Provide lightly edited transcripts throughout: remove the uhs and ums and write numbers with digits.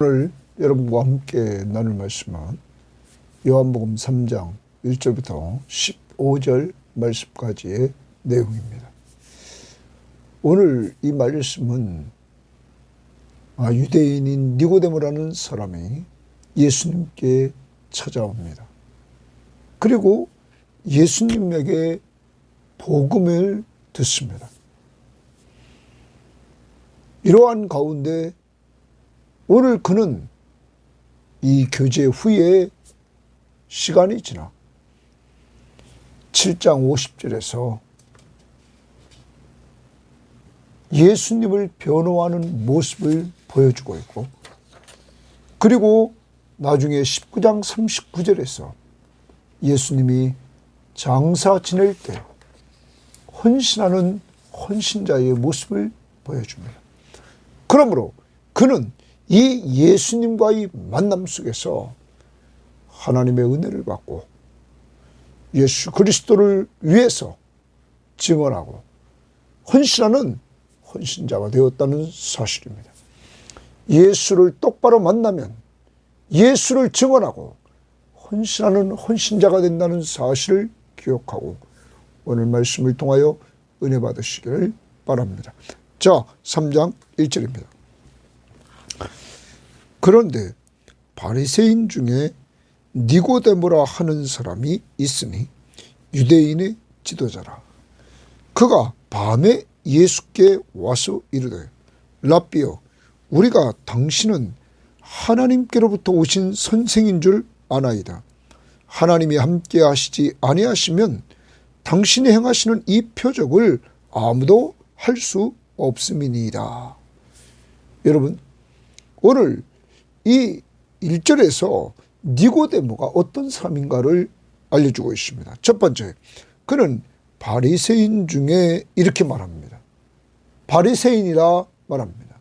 오늘 여러분과 함께 나눌 말씀은 요한복음 3장 1절부터 15절 말씀까지의 내용입니다. 오늘 이 말씀은 유대인인 니고데모라는 사람이 예수님께 찾아옵니다. 그리고 예수님에게 복음을 듣습니다. 이러한 가운데 오늘 그는 이 교제 후에 시간이 지나 7장 50절에서 예수님을 변호하는 모습을 보여주고 있고, 그리고 나중에 19장 39절에서 예수님이 장사 지낼 때 헌신하는 헌신자의 모습을 보여줍니다. 그러므로 그는 이 예수님과의 만남 속에서 하나님의 은혜를 받고 예수 그리스도를 위해서 증언하고 헌신하는 헌신자가 되었다는 사실입니다. 예수를 똑바로 만나면 예수를 증언하고 헌신하는 헌신자가 된다는 사실을 기억하고 오늘 말씀을 통하여 은혜 받으시기를 바랍니다. 자, 3장 1절입니다. 그런데 바리새인 중에 니고데모라 하는 사람이 있으니 유대인의 지도자라. 그가 밤에 예수께 와서 이르되 랍비여, 우리가 당신은 하나님께로부터 오신 선생인 줄 아나이다. 하나님이 함께 하시지 아니하시면 당신이 행하시는 이 표적을 아무도 할 수 없음이니이다. 여러분, 오늘 이 1절에서 니고데모가 어떤 사람인가를 알려주고 있습니다. 첫 번째, 그는 바리새인 중에 이렇게 말합니다. 바리새인이라 말합니다.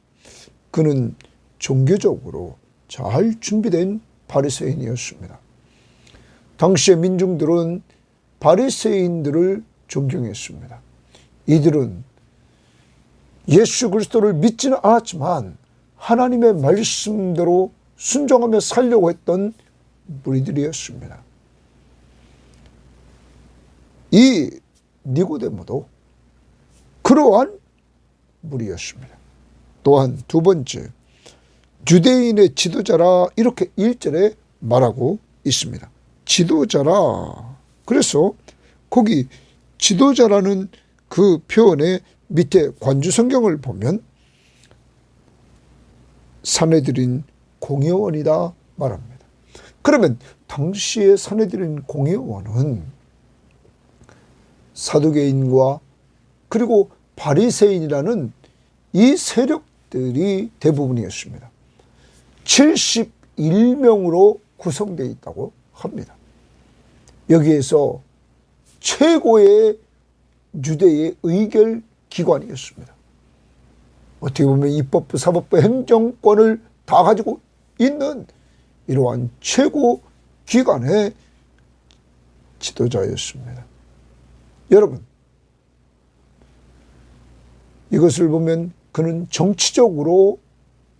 그는 종교적으로 잘 준비된 바리새인이었습니다. 당시의 민중들은 바리새인들을 존경했습니다. 이들은 예수 그리스도를 믿지는 않았지만 하나님의 말씀대로 순종하며 살려고 했던 무리들이었습니다. 이 니고데모도 그러한 무리였습니다. 또한 두 번째, 유대인의 지도자라 이렇게 1절에 말하고 있습니다. 지도자라. 그래서 거기 지도자라는 그 표현의 밑에 관주성경을 보면 산헤드린 공회원이다 말합니다. 그러면 당시의 산헤드린 공회원은 사두개인과 그리고 바리새인이라는 이 세력들이 대부분이었습니다. 71명으로 구성되어 있다고 합니다. 여기에서 최고의 유대의 의결 기관이었습니다. 어떻게 보면 입법부, 사법부, 행정권을 다 가지고 있는 이러한 최고 기관의 지도자였습니다. 여러분, 이것을 보면 그는 정치적으로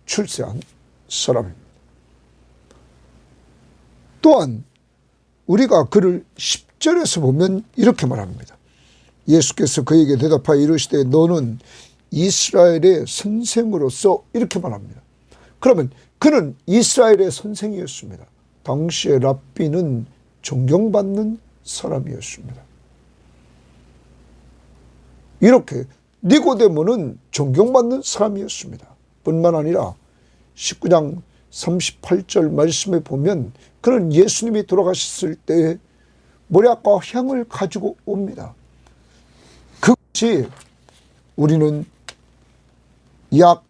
출세한 사람입니다. 또한 우리가 그를 10절에서 보면 이렇게 말합니다. 예수께서 그에게 대답하여 이르시되 너는 이스라엘의 선생으로서 이렇게 말합니다. 그러면 그는 이스라엘의 선생이었습니다. 당시의 랍비는 존경받는 사람이었습니다. 이렇게 니고데모는 존경받는 사람이었습니다. 뿐만 아니라 19장 38절 말씀에 보면 그는 예수님이 돌아가셨을 때 모략과 향을 가지고 옵니다. 그것이 우리는 약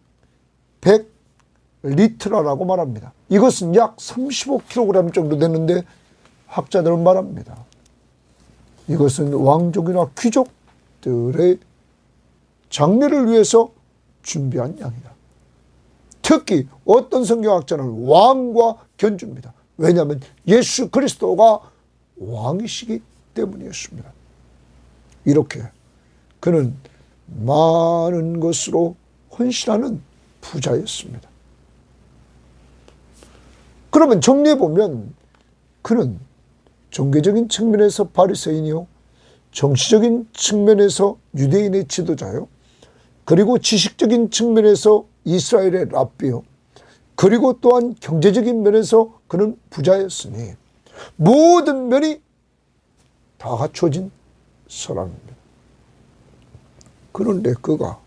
100리트라고 말합니다. 이것은 약 35kg 정도 되는데 학자들은 말합니다. 이것은 왕족이나 귀족들의 장례를 위해서 준비한 양이다. 특히 어떤 성경학자는 왕과 견줍니다. 왜냐하면 예수 그리스도가 왕이시기 때문이었습니다. 이렇게 그는 많은 것으로 헌신하는 부자였습니다. 그러면 정리해 보면 그는 종교적인 측면에서 바리새인이요, 정치적인 측면에서 유대인의 지도자요, 그리고 지식적인 측면에서 이스라엘의 랍비요, 그리고 또한 경제적인 면에서 그는 부자였으니 모든 면이 다 갖춰진 사람입니다. 그런데 그가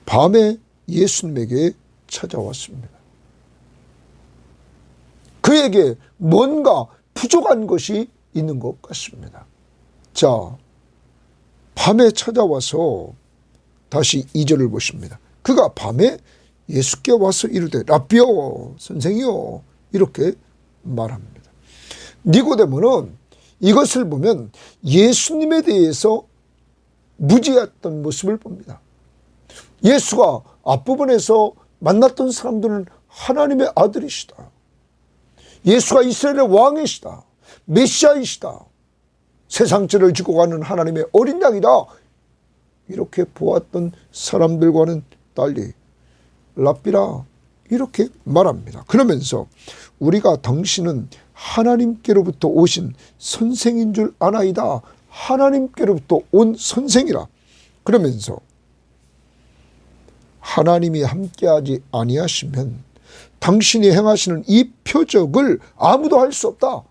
밤에 예수님에게 찾아왔습니다. 그에게 뭔가 부족한 것이 있는 것 같습니다. 자, 밤에 찾아와서 다시 2절을 보십니다. 그가 밤에 예수께 와서 이르되 랍비여, 선생이여, 이렇게 말합니다. 니고데모는 이것을 보면 예수님에 대해서 무지했던 모습을 봅니다. 예수가 앞부분에서 만났던 사람들은 하나님의 아들이시다, 예수가 이스라엘의 왕이시다, 메시아이시다, 세상죄를 지고 가는 하나님의 어린 양이다, 이렇게 보았던 사람들과는 달리 랍비라, 이렇게 말합니다. 그러면서 우리가 당신은 하나님께로부터 오신 선생인 줄 아나이다, 하나님께로부터 온 선생이라. 그러면서 하나님이 함께하지 아니하시면 당신이 행하시는 이 표적을 아무도 할 수 없다.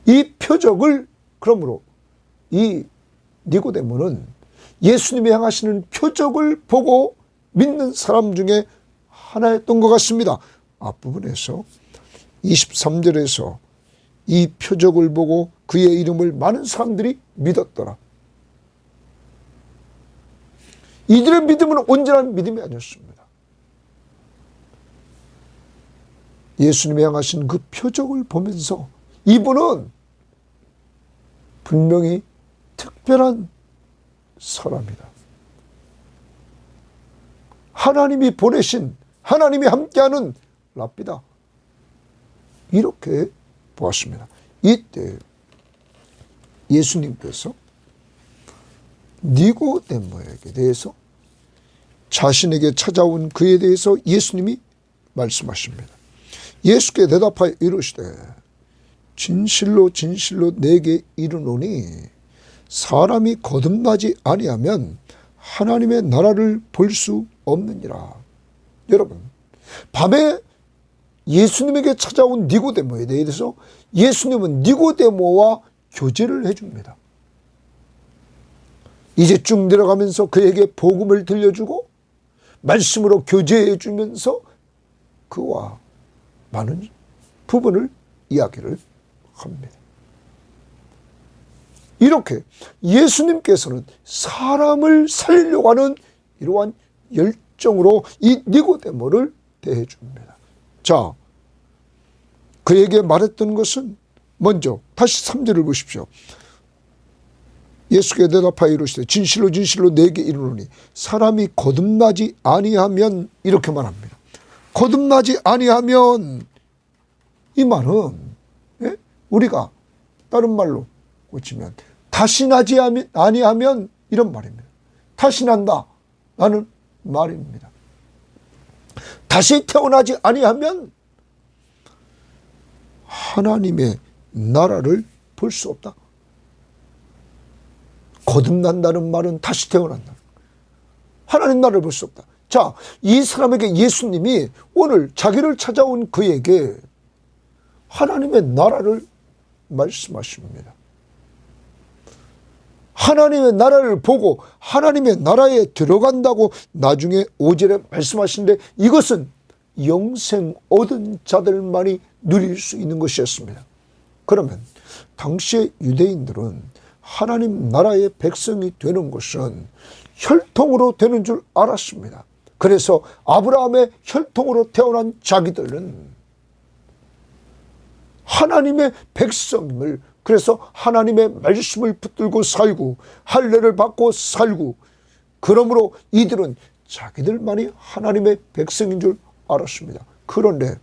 이 표적을, 그러므로 이 니고데모는 예수님이 행하시는 표적을 보고 믿는 사람 중에 하나였던 것 같습니다. 앞부분에서 23절에서 이 표적을 보고 그의 이름을 많은 사람들이 믿었더라. 이들의 믿음은 온전한 믿음이 아니었습니다. 예수님이 행하신 그 표적을 보면서 이분은 분명히 특별한 사람이다, 하나님이 보내신, 하나님이 함께하는 랍비다, 이렇게 보았습니다. 이때 예수님께서 니고데모에게 대해서, 자신에게 찾아온 그에 대해서 예수님이 말씀하십니다. 예수께 대답하여 이르시되 진실로 진실로 내게 이르노니 사람이 거듭나지 아니하면 하나님의 나라를 볼 수 없느니라. 여러분, 밤에 예수님에게 찾아온 니고데모에 대해서 예수님은 니고데모와 교제를 해줍니다. 이제 쭉 내려가면서 그에게 복음을 들려주고 말씀으로 교제해 주면서 그와 많은 부분을 이야기를 합니다. 이렇게 예수님께서는 사람을 살리려고 하는 이러한 열정으로 이 니고데모를 대해 줍니다. 자, 그에게 말했던 것은 먼저 다시 3절을 보십시오. 예수께 대답하여 이르시되 진실로 진실로 내게 이르노니 사람이 거듭나지 아니하면, 이렇게 말합니다. 거듭나지 아니하면, 이 말은 우리가 다른 말로 고치면 다시 나지 아니하면, 이런 말입니다. 다시 난다 라는 말입니다. 다시 태어나지 아니하면 하나님의 나라를 볼 수 없다. 거듭난다는 말은 다시 태어난다, 하나님 나라를 볼 수 없다. 자, 이 사람에게 예수님이 오늘 자기를 찾아온 그에게 하나님의 나라를 말씀하십니다. 하나님의 나라를 보고 하나님의 나라에 들어간다고 나중에 5절에 말씀하시는데, 이것은 영생 얻은 자들만이 누릴 수 있는 것이었습니다. 그러면 당시의 유대인들은 하나님 나라의 백성이 되는 것은 혈통으로 되는 줄 알았습니다. 그래서 아브라함의 혈통으로 태어난 자기들은 하나님의 백성임을, 그래서 하나님의 말씀을 붙들고 살고 할례를 받고 살고, 그러므로 이들은 자기들만이 하나님의 백성인 줄 알았습니다. 그런데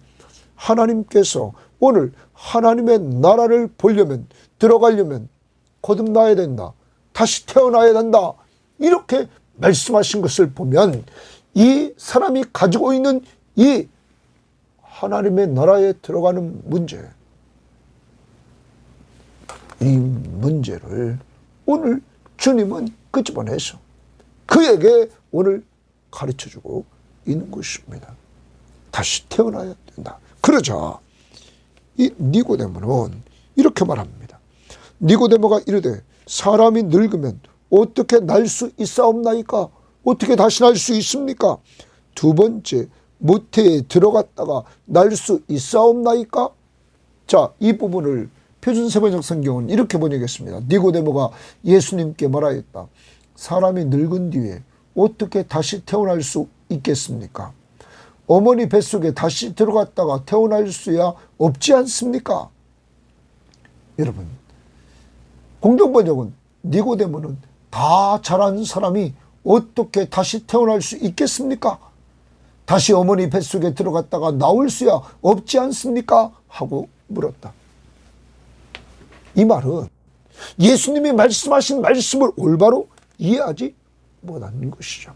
하나님께서 오늘 하나님의 나라를 보려면, 들어가려면 거듭나야 된다, 다시 태어나야 된다, 이렇게 말씀하신 것을 보면 이 사람이 가지고 있는 이 하나님의 나라에 들어가는 문제, 이 문제를 오늘 주님은 끄집어내서 그에게 오늘 가르쳐주고 있는 것입니다. 다시 태어나야 된다. 그러자 이 니고데모는 이렇게 말합니다. 니고데모가 이르되 사람이 늙으면 어떻게 날 수 있사옵나이까? 어떻게 다시 날 수 있습니까? 두 번째, 모태에 들어갔다가 날 수 있사옵나이까? 자, 이 부분을 표준세번역 성경은 이렇게 번역했습니다. 니고데모가 예수님께 말하였다. 사람이 늙은 뒤에 어떻게 다시 태어날 수 있겠습니까? 어머니 뱃속에 다시 들어갔다가 태어날 수야 없지 않습니까? 여러분, 공동번역은 니고데모는 다 자란 사람이 어떻게 다시 태어날 수 있겠습니까? 다시 어머니 뱃속에 들어갔다가 나올 수야 없지 않습니까? 하고 물었다. 이 말은 예수님이 말씀하신 말씀을 올바로 이해하지 못하는 것이죠.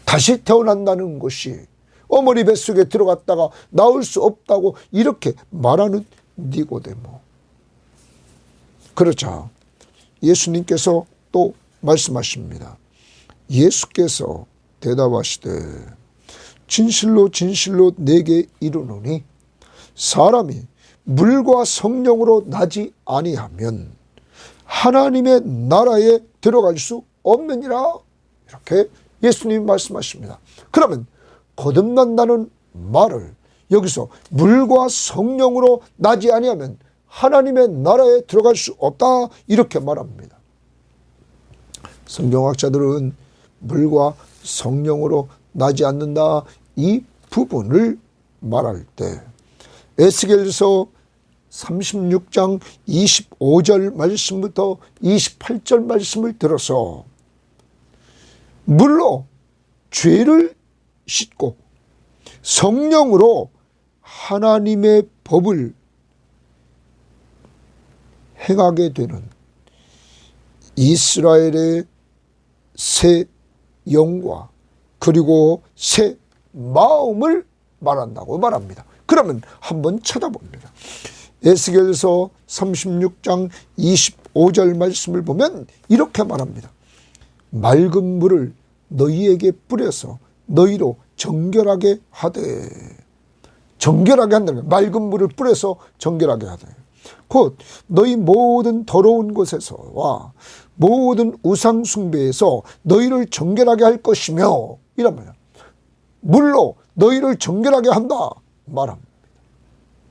다시 태어난다는 것이 어머니 뱃속에 들어갔다가 나올 수 없다고 이렇게 말하는 니고데모. 그러자 예수님께서 또 말씀하십니다. 예수께서 대답하시되 진실로 진실로 내게 이르노니 사람이 물과 성령으로 나지 아니하면 하나님의 나라에 들어갈 수 없느니라. 이렇게 예수님이 말씀하십니다. 그러면 거듭난다는 말을 여기서 물과 성령으로 나지 아니하면 하나님의 나라에 들어갈 수 없다 이렇게 말합니다. 성경학자들은 물과 성령으로 나지 않는다 이 부분을 말할 때 에스겔서 36장 25절 말씀부터 28절 말씀을 들어서 물로 죄를 씻고 성령으로 하나님의 법을 행하게 되는 이스라엘의 새 영과 그리고 새 마음을 말한다고 말합니다. 그러면 한번 찾아봅니다. 에스겔서 36장 25절 말씀을 보면 이렇게 말합니다. 맑은 물을 너희에게 뿌려서 너희로 정결하게 하되, 정결하게 한다는 거예요. 맑은 물을 뿌려서 정결하게 하되, 곧 너희 모든 더러운 곳에서와 모든 우상 숭배에서 너희를 정결하게 할 것이며, 이란 말이야. 물로 너희를 정결하게 한다 말합니다.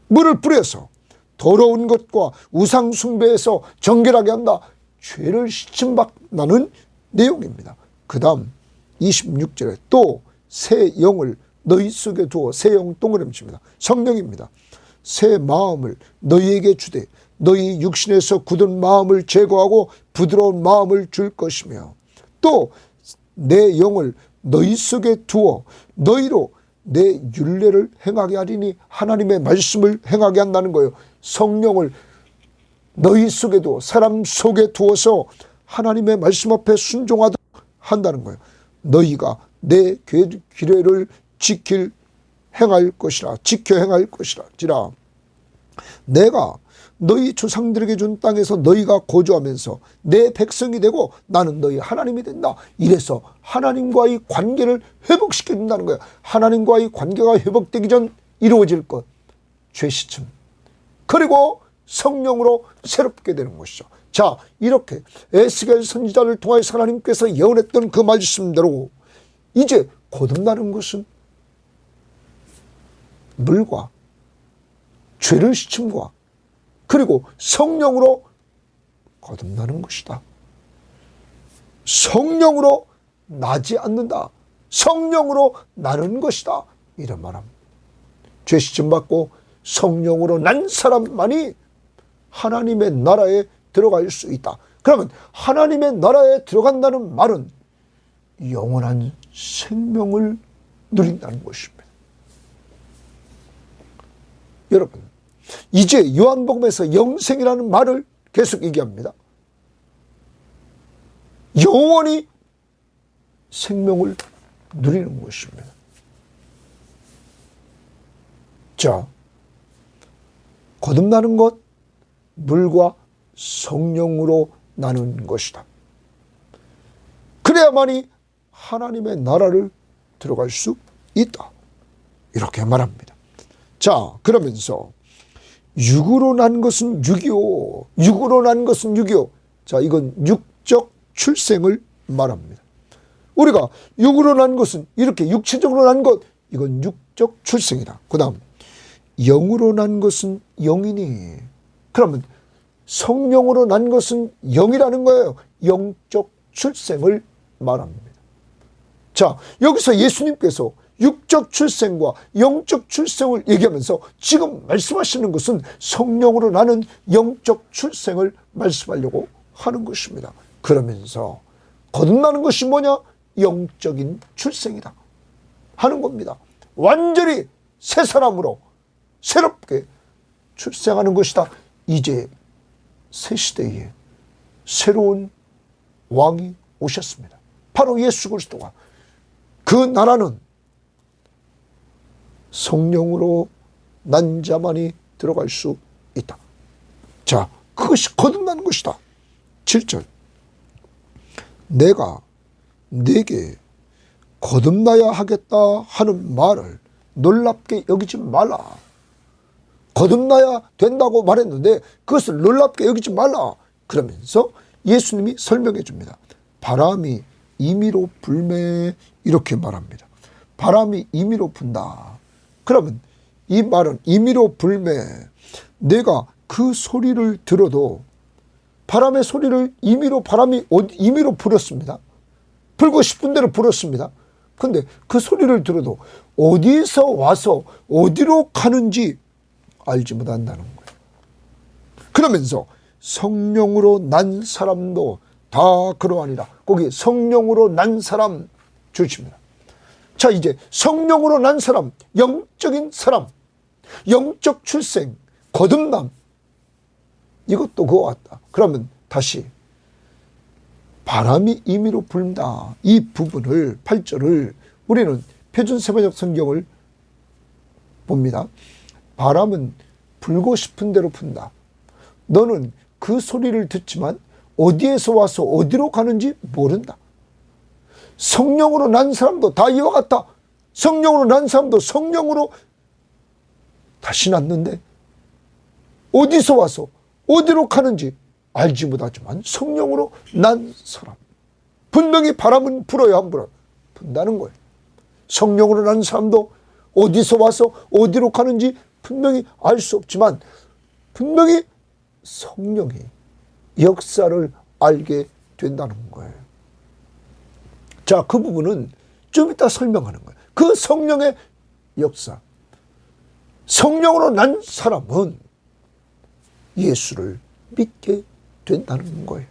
물을 뿌려서 더러운 것과 우상 숭배에서 정결하게 한다. 죄를 씻음받는 내용입니다. 그 다음 26절에 또 새 영을 너희 속에 두어, 새 영 동그라미 칩니다. 성령입니다. 새 마음을 너희에게 주되 너희 육신에서 굳은 마음을 제거하고 부드러운 마음을 줄 것이며, 또 내 영을 너희 속에 두어 너희로 내 율례를 행하게 하리니, 하나님의 말씀을 행하게 한다는 거예요. 성령을 너희 속에 두어, 사람 속에 두어서 하나님의 말씀 앞에 순종하도록 한다는 거예요. 너희가 내 규례를 지켜 행할 것이라. 내가 너희 조상들에게 준 땅에서 너희가 거주하면서 내 백성이 되고 나는 너희 하나님이 된다. 이래서 하나님과의 관계를 회복시켜준다는 거예요. 하나님과의 관계가 회복되기 전 이루어질 것, 죄시침, 그리고 성령으로 새롭게 되는 것이죠. 자, 이렇게 에스겔 선지자를 통하여서 하나님께서 예언했던 그 말씀대로 이제 거듭나는 것은 물과 죄를 씻음과 그리고 성령으로 거듭나는 것이다. 성령으로 나지 않는다. 성령으로 나는 것이다. 이런 말합니다. 죄 씻음 받고 성령으로 난 사람만이 하나님의 나라에 들어갈 수 있다. 그러면 하나님의 나라에 들어간다는 말은 영원한 생명을 누린다는 것입니다. 여러분, 이제 요한복음에서 영생이라는 말을 계속 얘기합니다. 영원히 생명을 누리는 것입니다. 자, 거듭나는 것, 물과 성령으로 나는 것이다. 그래야만이 하나님의 나라를 들어갈 수 있다. 이렇게 말합니다. 자, 그러면서 육으로 난 것은 육이요. 육으로 난 것은 육이요. 자, 이건 육적 출생을 말합니다. 우리가 육으로 난 것은 이렇게 육체적으로 난 것, 이건 육적 출생이다. 그 다음 영으로 난 것은 영이니. 그러면 성령으로 난 것은 영이라는 거예요. 영적 출생을 말합니다. 자, 여기서 예수님께서 육적 출생과 영적 출생을 얘기하면서 지금 말씀하시는 것은 성령으로 나는 영적 출생을 말씀하려고 하는 것입니다. 그러면서 거듭나는 것이 뭐냐? 영적인 출생이다 하는 겁니다. 완전히 새 사람으로 새롭게 출생하는 것이다. 이제 새 시대에 새로운 왕이 오셨습니다. 바로 예수 그리스도가. 그 나라는 성령으로 난 자만이 들어갈 수 있다. 자, 그것이 거듭나는 것이다. 7절. 내가 네게 거듭나야 하겠다 하는 말을 놀랍게 여기지 말라. 거듭나야 된다고 말했는데 그것을 놀랍게 여기지 말라. 그러면서 예수님이 설명해 줍니다. 바람이 임의로 불매, 이렇게 말합니다. 바람이 임의로 분다. 그러면 이 말은 임의로 불매, 내가 그 소리를 들어도 바람의 소리를 바람이 임의로 불었습니다. 불고 싶은 대로 불었습니다. 근데 그 소리를 들어도 어디서 와서 어디로 가는지 알지 못한다는 거예요. 그러면서 성령으로 난 사람도 다 그러하니라. 거기 성령으로 난 사람 주십니다. 자, 이제 성령으로 난 사람, 영적인 사람, 영적 출생, 거듭남, 이것도 그와 같다. 그러면 다시 바람이 임의로 불다, 이 부분을 8절을 우리는 표준세번역 성경을 봅니다. 바람은 불고 싶은 대로 분다. 너는 그 소리를 듣지만 어디에서 와서 어디로 가는지 모른다. 성령으로 난 사람도 다 이와 같다. 성령으로 난 사람도 성령으로 다시 났는데 어디서 와서 어디로 가는지 알지 못하지만 성령으로 난 사람, 분명히 바람은 불어야 안 불어요? 분다는 거예요. 성령으로 난 사람도 어디서 와서 어디로 가는지 분명히 알 수 없지만 분명히 성령이 역사를 알게 된다는 거예요. 자, 그 부분은 좀 이따 설명하는 거예요. 그 성령의 역사, 성령으로 난 사람은 예수를 믿게 된다는 거예요.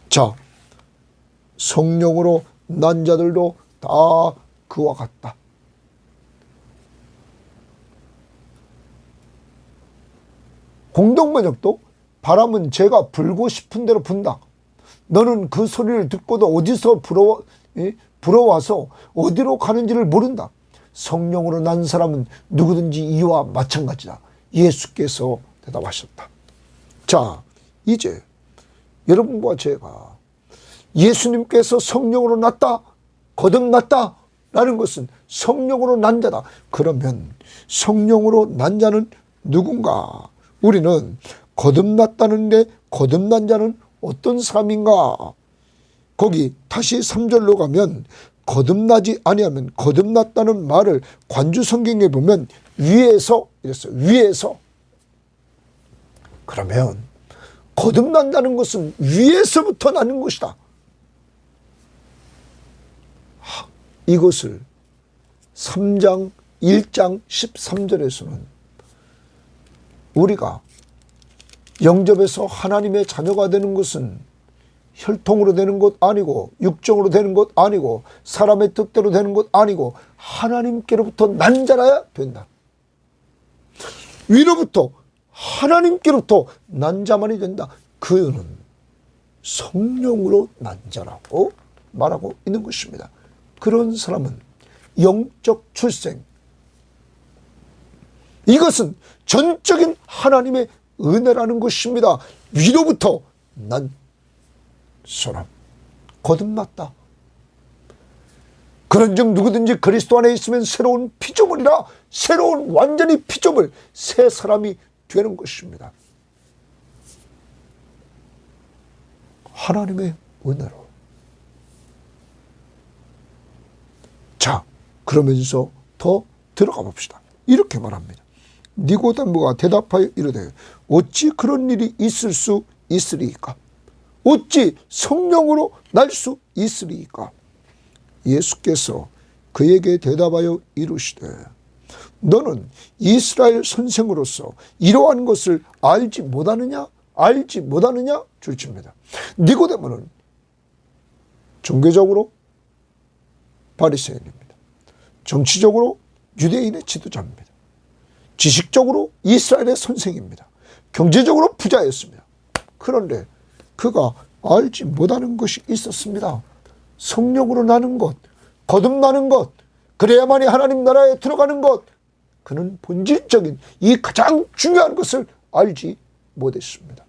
자, 성령으로 난 자들도 다 그와 같다. 공동번역도 바람은 제가 불고 싶은 대로 분다. 너는 그 소리를 듣고도 어디서 불어와서 어디로 가는지를 모른다. 성령으로 난 사람은 누구든지 이와 마찬가지다. 예수께서 대답하셨다. 자, 이제 여러분과 제가 예수님께서 성령으로 났다, 거듭났다 라는 것은 성령으로 난 자다. 그러면 성령으로 난 자는 누군가? 우리는 거듭났다는데 거듭난 자는 어떤 사람인가? 거기 다시 3절로 가면 거듭나지 아니하면, 거듭났다는 말을 관주 성경에 보면 위에서 이랬어요. 위에서. 그러면 거듭난다는 것은 위에서부터 나는 것이다. 이것을 3장 1장 13절에서는 우리가 영접해서 하나님의 자녀가 되는 것은 혈통으로 되는 것 아니고 육정으로 되는 것 아니고 사람의 뜻대로 되는 것 아니고 하나님께로부터 난 자라야 된다. 위로부터 하나님께로부터 난 자만이 된다. 그는 성령으로 난 자라고 말하고 있는 것입니다. 그런 사람은 영적 출생, 이것은 전적인 하나님의 은혜라는 것입니다. 위로부터 난 사람 거듭났다. 그런즉 누구든지 그리스도 안에 있으면 새로운 피조물이라, 새로운 완전히 피조물, 새 사람이 되는 것입니다. 하나님의 은혜로. 자, 그러면서 더 들어가 봅시다. 이렇게 말합니다. 니고데모가 대답하여 이르되 어찌 그런 일이 있을 수 있으리이까? 어찌 성령으로 날 수 있으리이까? 예수께서 그에게 대답하여 이르시되 너는 이스라엘 선생으로서 이러한 것을 알지 못하느냐? 알지 못하느냐? 줄칩니다. 니고데모는 종교적으로 바리새인입니다. 정치적으로 유대인의 지도자입니다. 지식적으로 이스라엘의 선생입니다. 경제적으로 부자였습니다. 그런데 그가 알지 못하는 것이 있었습니다. 성령으로 나는 것, 거듭나는 것, 그래야만이 하나님 나라에 들어가는 것. 그는 본질적인 이 가장 중요한 것을 알지 못했습니다.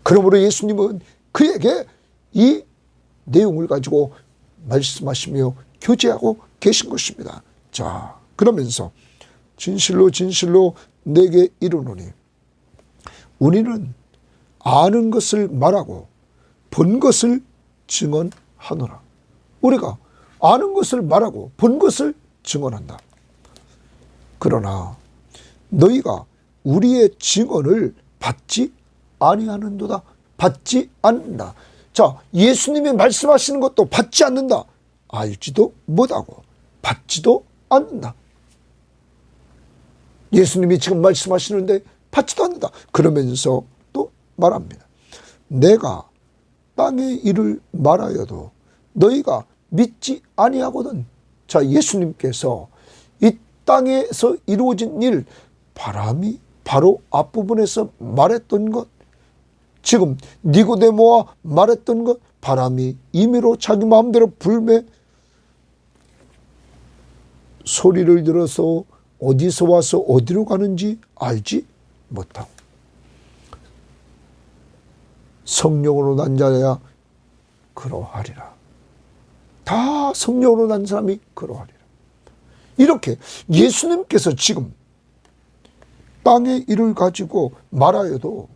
그러므로 예수님은 그에게 이 내용을 가지고 말씀하시며 교제하고 계신 것입니다. 자, 그러면서 진실로 진실로 내게 이르노니 우리는 아는 것을 말하고 본 것을 증언하노라. 우리가 아는 것을 말하고 본 것을 증언한다. 그러나 너희가 우리의 증언을 받지 아니하는도다. 받지 않는다. 자, 예수님이 말씀하시는 것도 받지 않는다. 알지도 못하고 받지도 않는다. 예수님이 지금 말씀하시는데 받지도 않는다. 그러면서 또 말합니다. 내가 땅의 일을 말하여도 너희가 믿지 아니하거든. 자, 예수님께서 이 땅에서 이루어진 일, 바람이 바로 앞부분에서 말했던 것, 지금 니고데모와 말했던 것, 바람이 임의로 자기 마음대로 불매 소리를 들어서 어디서 와서 어디로 가는지 알지 못하고 성령으로 난 자야 그러하리라. 다 성령으로 난 사람이 그러하리라. 이렇게 예수님께서 지금 땅의 일을 가지고 말하여도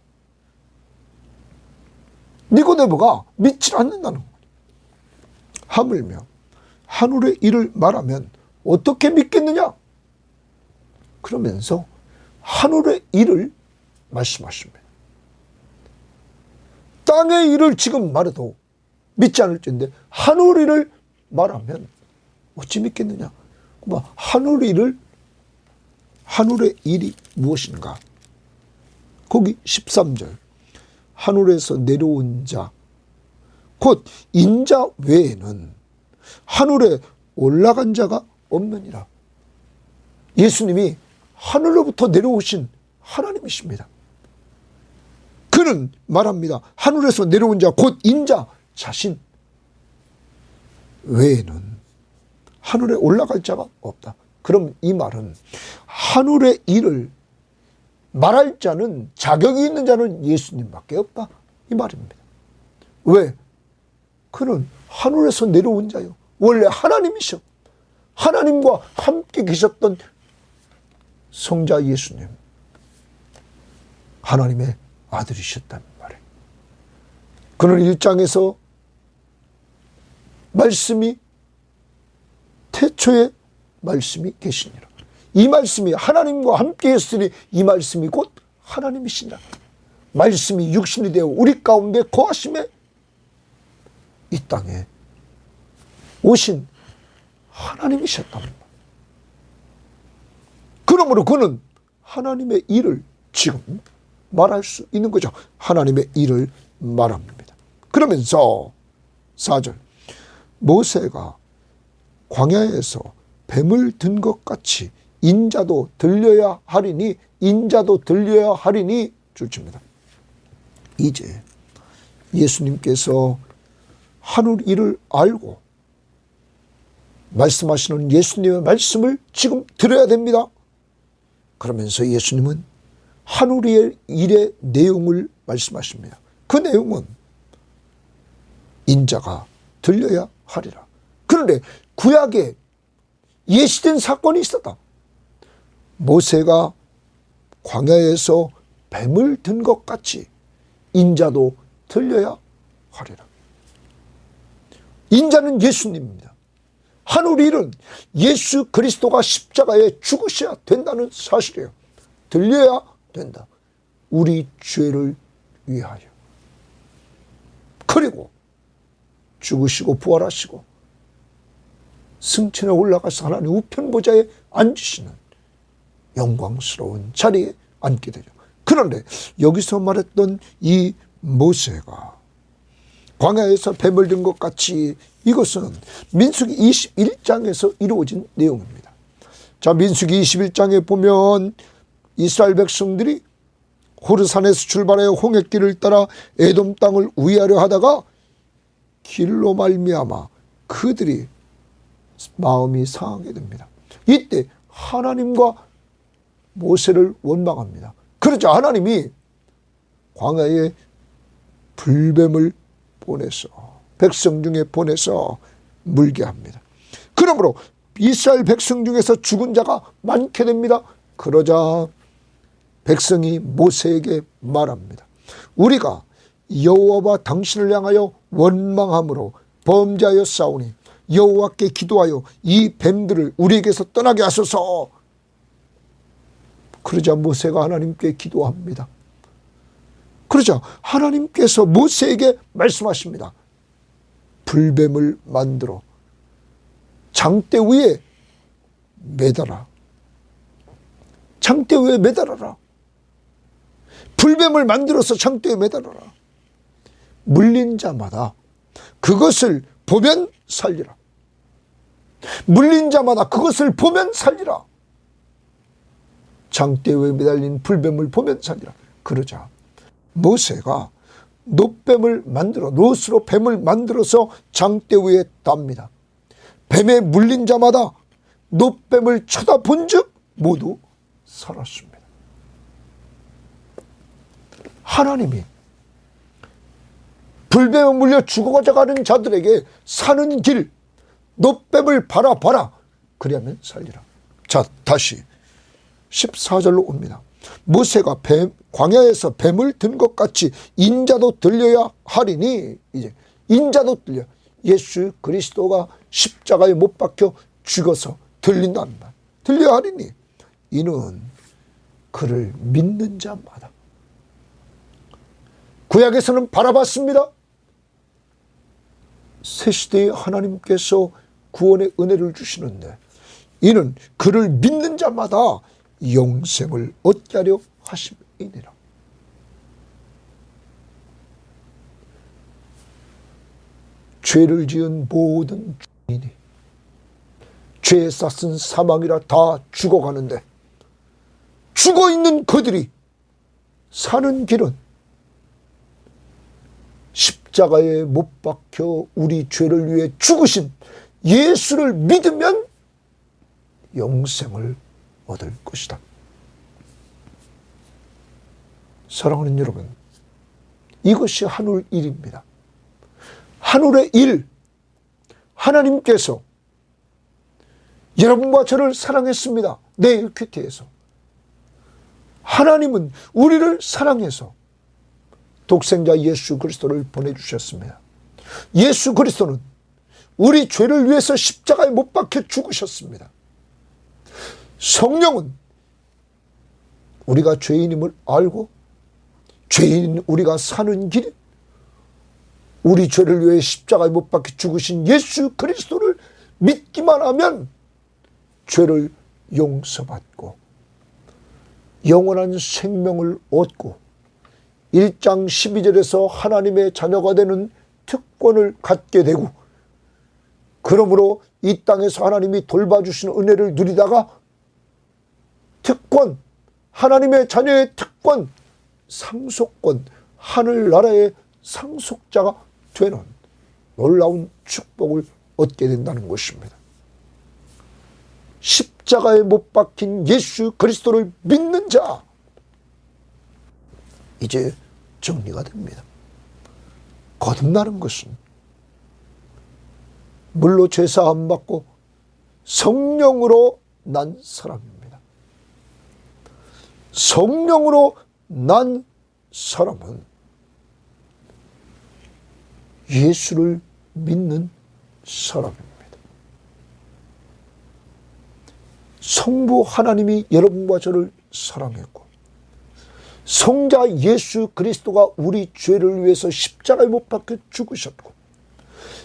니고데모가 믿지 않는다는 거예요. 하물며 하늘의 일을 말하면 어떻게 믿겠느냐? 그러면서 하늘의 일을 말씀하십니다. 땅의 일을 지금 말해도 믿지 않을지인데 하늘 일을 말하면 어찌 믿겠느냐? 하늘의 일이 무엇인가? 거기 13절 하늘에서 내려온 자 곧 인자 외에는 하늘에 올라간 자가 없느니라. 예수님이 하늘로부터 내려오신 하나님이십니다. 그는 말합니다. 하늘에서 내려온 자 곧 인자 자신 외에는 하늘에 올라갈 자가 없다. 그럼 이 말은 하늘의 일을 말할 자는, 자격이 있는 자는 예수님밖에 없다, 이 말입니다. 왜? 그는 하늘에서 내려온 자요. 원래 하나님이셔. 하나님과 함께 계셨던 성자 예수님, 하나님의 아들이셨다는 말이에요. 그는 1장에서 말씀이 태초에 말씀이 계시니라. 이 말씀이 하나님과 함께 했으니 이 말씀이 곧 하나님이시니라. 말씀이 육신이 되어 우리 가운데 거하심에 이 땅에 오신 하나님이셨답니다. 그러므로 그는 하나님의 일을 지금 말할 수 있는 거죠. 하나님의 일을 말합니다. 그러면서 4절 모세가 광야에서 뱀을 든 것 같이 인자도 들려야 하리니, 인자도 들려야 하리니 줄칩니다. 이제 예수님께서 하늘 일을 알고 말씀하시는 예수님의 말씀을 지금 들어야 됩니다. 그러면서 예수님은 하늘의 일의 내용을 말씀하십니다. 그 내용은 인자가 들려야 하리라. 그런데 구약에 예시된 사건이 있었다. 모세가 광야에서 뱀을 든 것 같이 인자도 들려야 하리라. 인자는 예수님입니다. 하늘 일은 예수 그리스도가 십자가에 죽으셔야 된다는 사실이에요. 들려야 된다. 우리 죄를 위하여. 그리고 죽으시고 부활하시고 승천에 올라가서 하나님 우편 보좌에 앉으시는 영광스러운 자리에 앉게 되죠. 그런데 여기서 말했던 이 모세가 광야에서 뱀을 든 것 같이, 이것은 민수기 21장에서 이루어진 내용입니다. 자, 민수기 21장에 보면 이스라엘 백성들이 호르산에서 출발하여 홍해길을 따라 에돔 땅을 우회하려 하다가 길로 말미암아 그들이 마음이 상하게 됩니다. 이때 하나님과 모세를 원망합니다. 그러자 하나님이 광야에 불뱀을 보내서 백성 중에 보내서 물게 합니다. 그러므로 이스라엘 백성 중에서 죽은 자가 많게 됩니다. 그러자 백성이 모세에게 말합니다. 우리가 여호와와 당신을 향하여 원망함으로 범죄하여 싸우니 여호와께 기도하여 이 뱀들을 우리에게서 떠나게 하소서. 그러자 모세가 하나님께 기도합니다. 그러자 하나님께서 모세에게 말씀하십니다. 불뱀을 만들어 장대 위에 매달아. 장대 위에 매달아라. 불뱀을 만들어서 장대에 매달아라. 물린 자마다 그것을 보면 살리라. 물린 자마다 그것을 보면 살리라. 장대 위에 매달린 불뱀을 보면 살리라. 그러자 모세가 놋뱀을 만들어, 놋으로 뱀을 만들어서 장대 위에 답니다. 뱀에 물린 자마다 놋뱀을 쳐다본 즉 모두 살았습니다. 하나님이 불뱀에 물려 죽어가는 자들에게 사는 길, 놋뱀을 바라봐라. 그리하면 살리라. 자, 다시 14절로 옵니다. 모세가 광야에서 뱀을 든 것 같이 인자도 들려야 하리니, 이제 인자도 들려. 예수 그리스도가 십자가에 못 박혀 죽어서 들린다는 말. 들려야 하리니 이는 그를 믿는 자마다. 구약에서는 바라봤습니다. 새 시대에 하나님께서 구원의 은혜를 주시는데 이는 그를 믿는 자마다 영생을 얻게 하려 하심이니라. 죄를 지은 모든 주인이 죄에 쌌은 사망이라 다 죽어가는데 죽어있는 그들이 사는 길은 십자가에 못 박혀 우리 죄를 위해 죽으신 예수를 믿으면 영생을 얻을 것이다. 사랑하는 여러분, 이것이 하늘 일입니다. 하늘의 일, 하나님께서 여러분과 저를 사랑했습니다. 내 큐티에서 하나님은 우리를 사랑해서 독생자 예수 그리스도를 보내주셨습니다. 예수 그리스도는 우리 죄를 위해서 십자가에 못 박혀 죽으셨습니다. 성령은 우리가 죄인임을 알고 죄인 우리가 사는 길, 우리 죄를 위해 십자가에 못 박혀 죽으신 예수 그리스도를 믿기만 하면 죄를 용서받고 영원한 생명을 얻고 1장 12절에서 하나님의 자녀가 되는 특권을 갖게 되고, 그러므로 이 땅에서 하나님이 돌봐주시는 은혜를 누리다가 특권, 하나님의 자녀의 특권, 상속권, 하늘나라의 상속자가 되는 놀라운 축복을 얻게 된다는 것입니다. 십자가에 못 박힌 예수 그리스도를 믿는 자, 이제 정리가 됩니다. 거듭나는 것은 물로 제사 안 받고 성령으로 난 사람입니다. 성령으로 난 사람은 예수를 믿는 사람입니다. 성부 하나님이 여러분과 저를 사랑했고 성자 예수 그리스도가 우리 죄를 위해서 십자가에 못 박혀 죽으셨고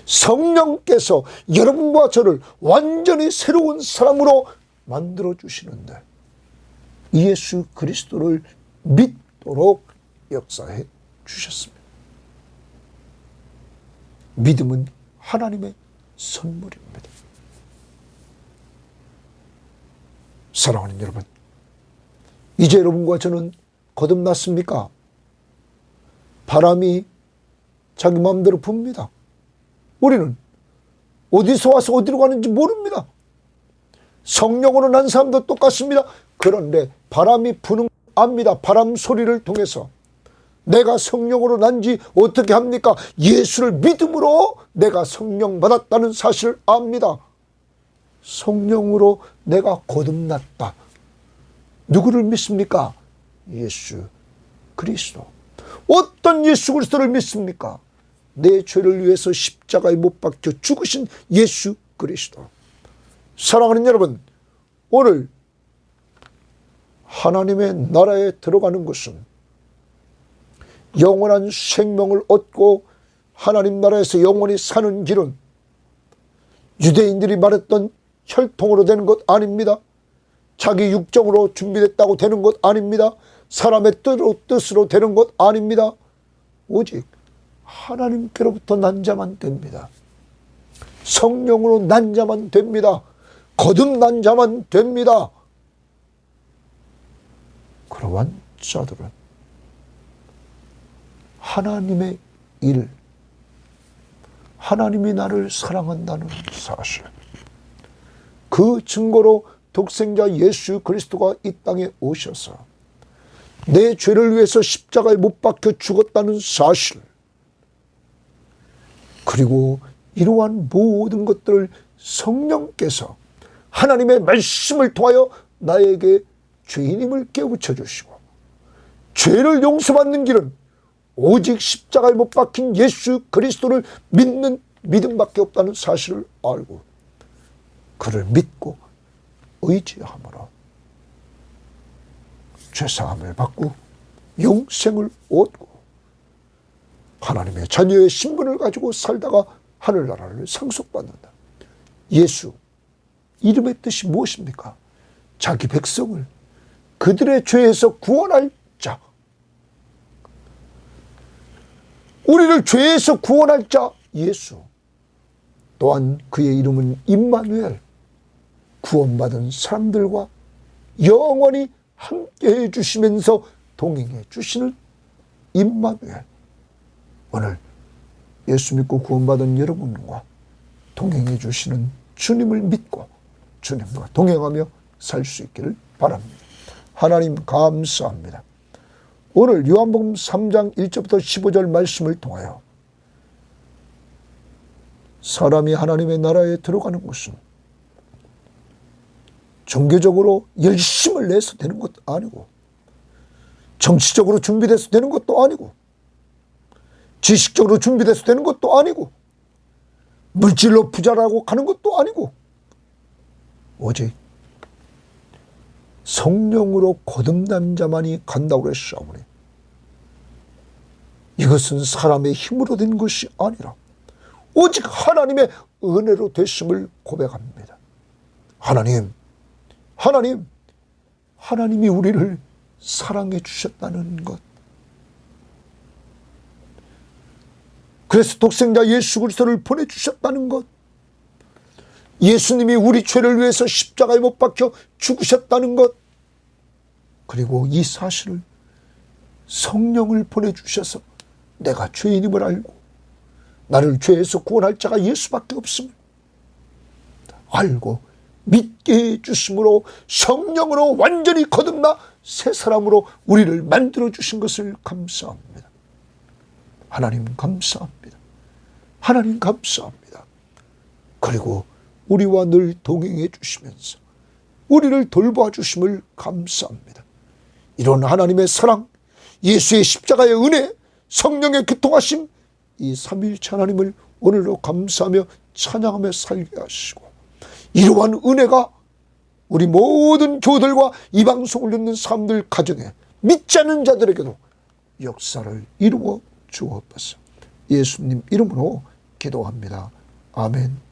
성령께서 여러분과 저를 완전히 새로운 사람으로 만들어 주시는데 예수 그리스도를 믿도록 역사해 주셨습니다. 믿음은 하나님의 선물입니다. 사랑하는 여러분, 이제 여러분과 저는 거듭났습니까? 바람이 자기 마음대로 붑니다. 우리는 어디서 와서 어디로 가는지 모릅니다. 성령으로 난 사람도 똑같습니다. 그런데 바람이 부는 압니다. 바람 소리를 통해서 내가 성령으로 난지 어떻게 합니까? 예수를 믿음으로 내가 성령 받았다는 사실을 압니다. 성령으로 내가 거듭났다. 누구를 믿습니까? 예수 그리스도. 어떤 예수 그리스도를 믿습니까? 내 죄를 위해서 십자가에 못 박혀 죽으신 예수 그리스도. 사랑하는 여러분, 오늘 하나님의 나라에 들어가는 것은 영원한 생명을 얻고 하나님 나라에서 영원히 사는 길은 유대인들이 말했던 혈통으로 되는 것 아닙니다. 자기 육정으로 준비됐다고 되는 것 아닙니다. 사람의 뜻으로 되는 것 아닙니다. 오직 하나님께로부터 난 자만 됩니다. 성령으로 난 자만 됩니다. 거듭난 자만 됩니다. 그러한 자들은 하나님의 일, 하나님이 나를 사랑한다는 사실, 그 증거로 독생자 예수 그리스도가 이 땅에 오셔서 내 죄를 위해서 십자가에 못 박혀 죽었다는 사실, 그리고 이러한 모든 것들을 성령께서 하나님의 말씀을 통하여 나에게 죄인임을 깨우쳐 주시고 죄를 용서받는 길은 오직 십자가에 못 박힌 예수 그리스도를 믿는 믿음밖에 없다는 사실을 알고 그를 믿고 의지함으로 죄사함을 받고 영생을 얻고 하나님의 자녀의 신분을 가지고 살다가 하늘나라를 상속받는다. 예수 이름의 뜻이 무엇입니까? 자기 백성을 그들의 죄에서 구원할 자, 우리를 죄에서 구원할 자 예수. 또한 그의 이름은 임마누엘, 구원받은 사람들과 영원히 함께해 주시면서 동행해 주시는 임마누엘. 오늘 예수 믿고 구원받은 여러분과 동행해 주시는 주님을 믿고 주님과 동행하며 살 수 있기를 바랍니다. 하나님 감사합니다. 오늘 요한복음 3장 1절부터 15절 말씀을 통하여 사람이 하나님의 나라에 들어가는 것은 종교적으로 열심을 내서 되는 것도 아니고 정치적으로 준비돼서 되는 것도 아니고 지식적으로 준비돼서 되는 것도 아니고 물질로 부자라고 가는 것도 아니고 오직 성령으로 거듭난 자만이 간다고 그랬사오니 이것은 사람의 힘으로 된 것이 아니라 오직 하나님의 은혜로 되심을 고백합니다. 하나님이 우리를 사랑해 주셨다는 것, 그래서 독생자 예수 그리스도를 보내주셨다는 것, 예수님이 우리 죄를 위해서 십자가에 못 박혀 죽으셨다는 것, 그리고 이 사실을 성령을 보내주셔서 내가 죄인임을 알고 나를 죄에서 구원할 자가 예수밖에 없음을 알고 믿게 해주심으로 성령으로 완전히 거듭나 새 사람으로 우리를 만들어주신 것을 감사합니다. 하나님 감사합니다. 하나님 감사합니다. 그리고 우리와 늘 동행해 주시면서 우리를 돌봐 주심을 감사합니다. 이런 하나님의 사랑, 예수의 십자가의 은혜, 성령의 교통하심, 이 삼위일체 하나님을 오늘도 감사하며 찬양하며 살게 하시고, 이러한 은혜가 우리 모든 교들과 이 방송을 듣는 사람들 가정에, 믿지 않는 자들에게도 역사를 이루어 주옵소서. 예수님 이름으로 기도합니다. 아멘.